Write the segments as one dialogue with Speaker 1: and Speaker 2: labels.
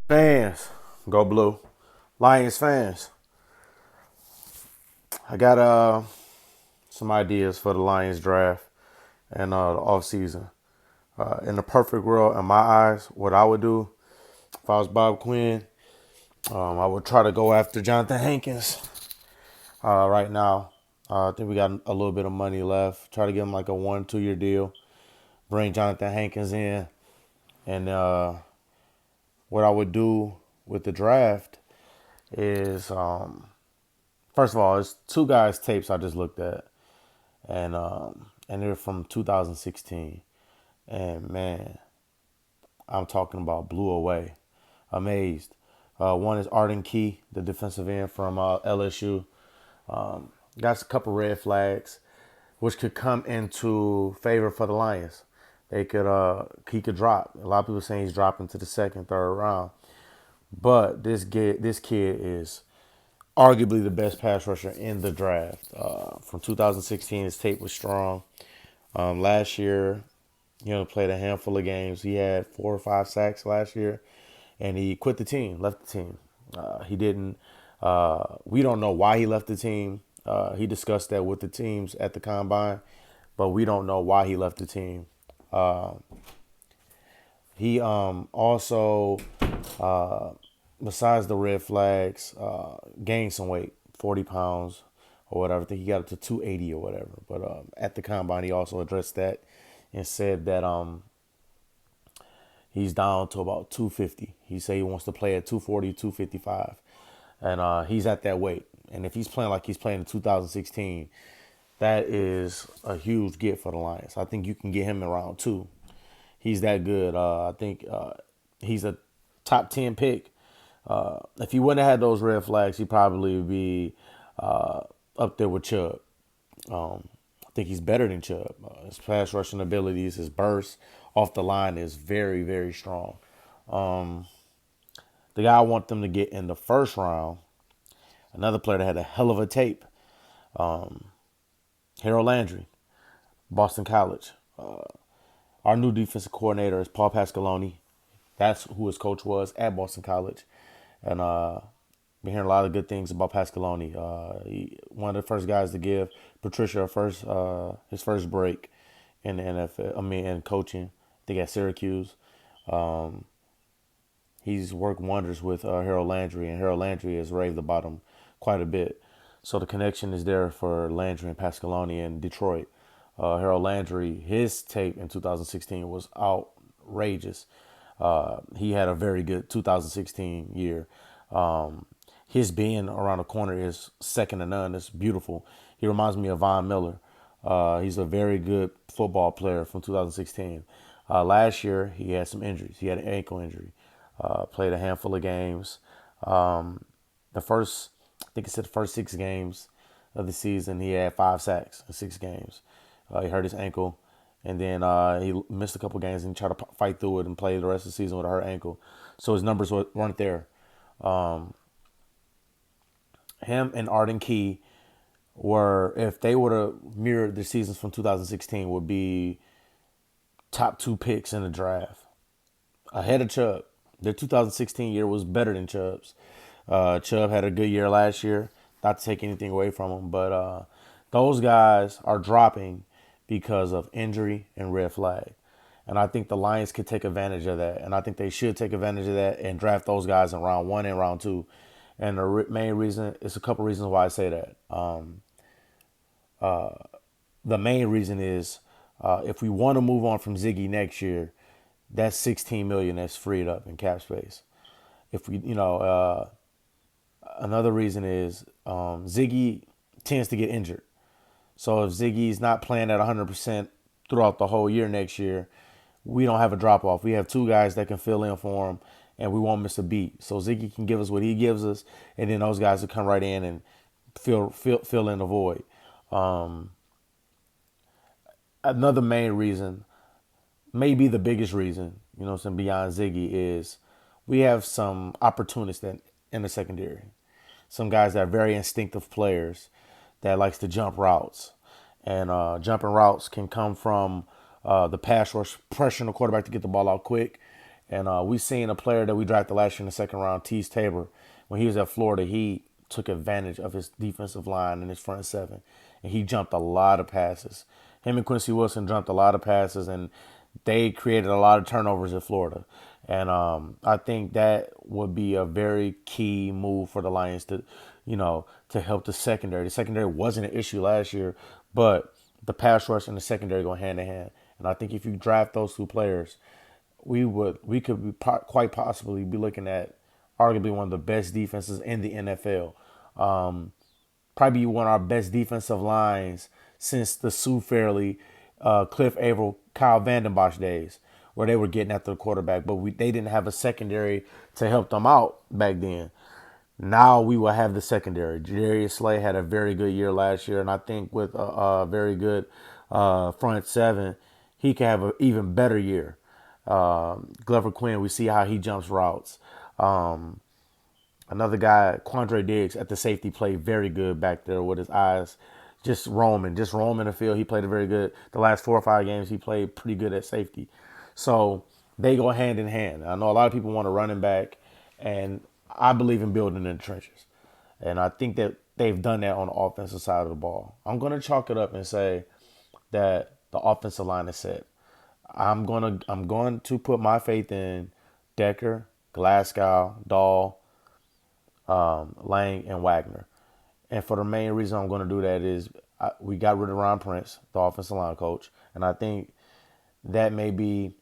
Speaker 1: Fans, go blue. Lions fans, I got some ideas for the Lions draft and the off season. In the perfect world, in my eyes, what I would do if I was Bob Quinn, I would try to go after Jonathan Hankins. Right now, I think we got a little bit of money left. Try to give him like a 1, 2 year deal. Bring Jonathan Hankins in, and what I would do with the draft is, first of all, it's two guys' tapes I just looked at, and they're from 2016. And man, I'm talking about blew away, amazed. One is Arden the defensive end from LSU. Got a couple red flags, which could come into favor for the Lions. He could drop. A lot of people saying he's dropping to the second, third round. But this kid is arguably the best pass rusher in the draft. From 2016, his tape was strong. Last year, played a handful of games. He had 4 or 5 sacks last year, and he quit the team, left the team. He didn't. We don't know why he left the team. He discussed that with the teams at the combine, but we don't know why he left the team. He also, besides the red flags, gained some weight, 40 pounds or whatever. I think he got up to 280 or whatever. But at the combine, he also addressed that and said that he's down to about 250. He said he wants to play at 240, 255. And he's at that weight. And if he's playing like he's playing in 2016, that is a huge get for the Lions. I think you can get him in round two. He's that good. I think he's a top 10 pick. If he wouldn't have had those red flags, he'd probably be up there with Chubb. I think he's better than Chubb. His pass rushing abilities, his burst off the line is very, very strong. The guy I want them to get in the first round, another player that had a hell of a tape, Harold Landry, Boston College. Our new defensive coordinator is Paul Pasqualoni. That's who his coach was at Boston College. And been hearing a lot of good things about Pasqualoni. One of the first guys to give Patricia his first break in the NFL. I mean, in coaching. I think at Syracuse. He's worked wonders with Harold Landry, and Harold Landry has raved about him quite a bit. So the connection is there for Landry and Pasqualoni in Detroit. Harold Landry, his tape in 2016 was outrageous. He had a very good 2016 year. His being around the corner is second to none. It's beautiful. He reminds me of Von Miller. He's a very good football player from 2016. Last year, he had some injuries. He had an ankle injury. Played a handful of games. I think it said the first 6 games of the season, he had 5 sacks in 6 games. He hurt his ankle, and then he missed a couple games and tried to fight through it and play the rest of the season with a hurt ankle. So his numbers weren't there. Him and Arden were, if they would have mirrored the seasons from 2016, would be top 2 picks in the draft, ahead of Chubb. Their 2016 year was better than Chubb's. Chubb had a good year last year. Not to take anything away from him, but those guys are dropping because of injury and red flag. And I think the Lions could take advantage of that. And I think they should take advantage of that and draft those guys in round 1 and round 2. And the main reason, it's a couple reasons why I say that. The main reason is if we want to move on from Ziggy next year, that's 16 million that's freed up in cap space. If we, another reason is Ziggy tends to get injured. So if Ziggy's not playing at 100% throughout the whole year next year, we don't have a drop off. We have 2 guys that can fill in for him, and we won't miss a beat. So Ziggy can give us what he gives us, and then those guys will come right in and fill in the void. Another main reason, maybe the biggest reason, beyond Ziggy is we have some opportunists in the secondary. Some guys that are very instinctive players that likes to jump routes. And jumping routes can come from the pass rush, pressuring the quarterback to get the ball out quick. And we seen a player that we drafted last year in the second round, Tease Tabor, when he was at Florida, he took advantage of his defensive line and his front seven, and he jumped a lot of passes. Him and Quincy Wilson jumped a lot of passes, and they created a lot of turnovers in Florida. And I think that would be a very key move for the Lions to, to help the secondary. The secondary wasn't an issue last year, but the pass rush and the secondary go hand in hand. And I think if you draft those two players, we could be quite possibly be looking at arguably one of the best defenses in the NFL. Probably one of our best defensive lines since the Sue Fairley, Cliff Averill, Kyle Vandenbosch days, where they were getting after the quarterback, but they didn't have a secondary to help them out back then. Now we will have the secondary. Darius Slay had a very good year last year, and I think with a very good front seven, he can have an even better year. Glover Quinn, we see how he jumps routes. Another guy, Quandre Diggs, at the safety, played very good back there with his eyes just roaming the field. He played a very good. The last 4 or 5 games, he played pretty good at safety. So they go hand in hand. I know a lot of people want a running back, and I believe in building in the trenches. And I think that they've done that on the offensive side of the ball. I'm going to chalk it up and say that the offensive line is set. I'm going to put my faith in Decker, Glasgow, Dahl, Lang, and Wagner. And for the main reason I'm going to do that is we got rid of Ron Prince, the offensive line coach, and I think that may be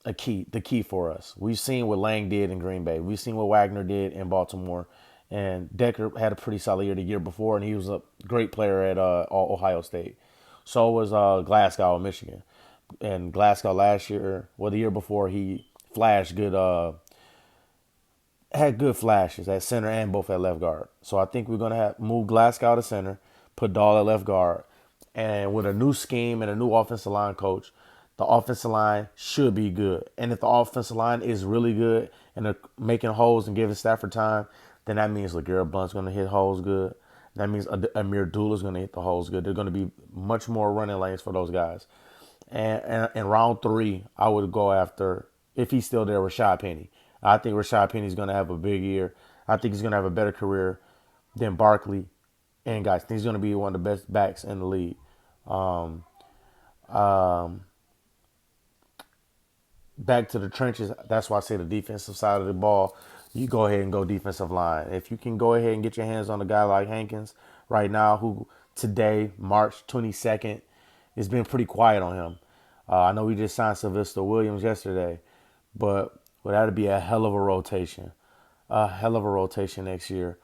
Speaker 1: the key for us. We've seen what Lang did in Green Bay. We've seen what Wagner did in Baltimore. And Decker had a pretty solid year the year before, and he was a great player at Ohio State. So was Glasgow in Michigan. And Glasgow last year, the year before, he flashed good, had good flashes at center and both at left guard. So I think we're going to have move Glasgow to center, put Dahl at left guard, and with a new scheme and a new offensive line coach, the offensive line should be good. And if the offensive line is really good and they're making holes and giving Stafford time, then that means LeGarrette Blount's going to hit holes good. That means Amir Abdullah is going to hit the holes good. There's going to be much more running lanes for those guys. And in round 3, I would go after, if he's still there, Rashad Penny. I think Rashad Penny's going to have a big year. I think he's going to have a better career than Barkley. And guys, I think he's going to be one of the best backs in the league. Back to the trenches, that's why I say the defensive side of the ball, you go ahead and go defensive line. If you can go ahead and get your hands on a guy like Hankins right now, who today, March 22nd, it's been pretty quiet on him. I know we just signed Sylvester Williams yesterday, but that'll be a hell of a rotation. A hell of a rotation next year.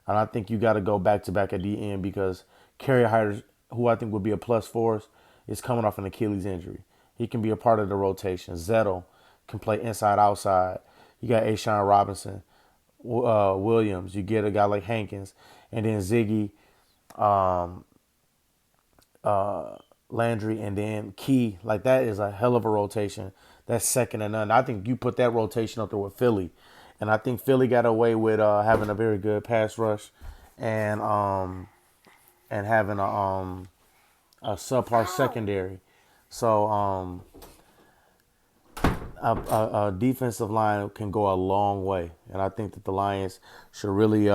Speaker 1: And I think you got to go back-to-back at the end because Kerry Hyder, who I think would be a plus for us, is coming off an Achilles injury. He can be a part of the rotation. Zettel can play inside-outside. You got Ashawn Robinson, Williams. You get a guy like Hankins. And then Ziggy, Landry, and then Key. Like, that is a hell of a rotation. That's second to none. I think you put that rotation up there with Philly. And I think Philly got away with having a very good pass rush and having a subpar secondary. So a defensive line can go a long way. And I think that the Lions should really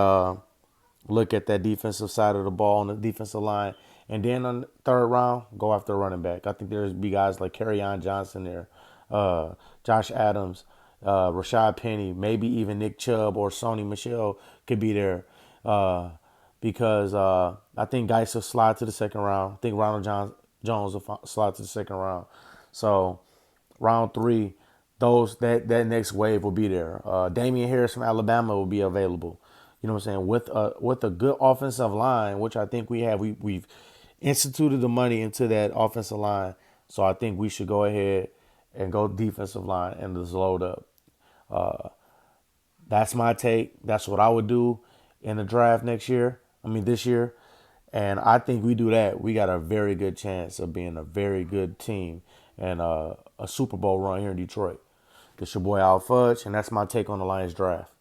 Speaker 1: look at that defensive side of the ball on the defensive line. And then on the third round, go after a running back. I think there's be guys like Kerryon Johnson there, Josh Adams, Rashad Penny, maybe even Nick Chubb or Sony Michel could be there. Because I think Geis will slide to the second round. I think Ronald Jones will slide to the second round. So round 3, that next wave will be there. Damian Harris from Alabama will be available. You know what I'm saying? With a good offensive line, which I think we have, we've instituted the money into that offensive line. So I think we should go ahead and go defensive line and just load up. That's my take. That's what I would do in the draft this year. And I think we do that. We got a very good chance of being a very good team and a Super Bowl run here in Detroit. It's your boy Al Fudge, and that's my take on the Lions draft.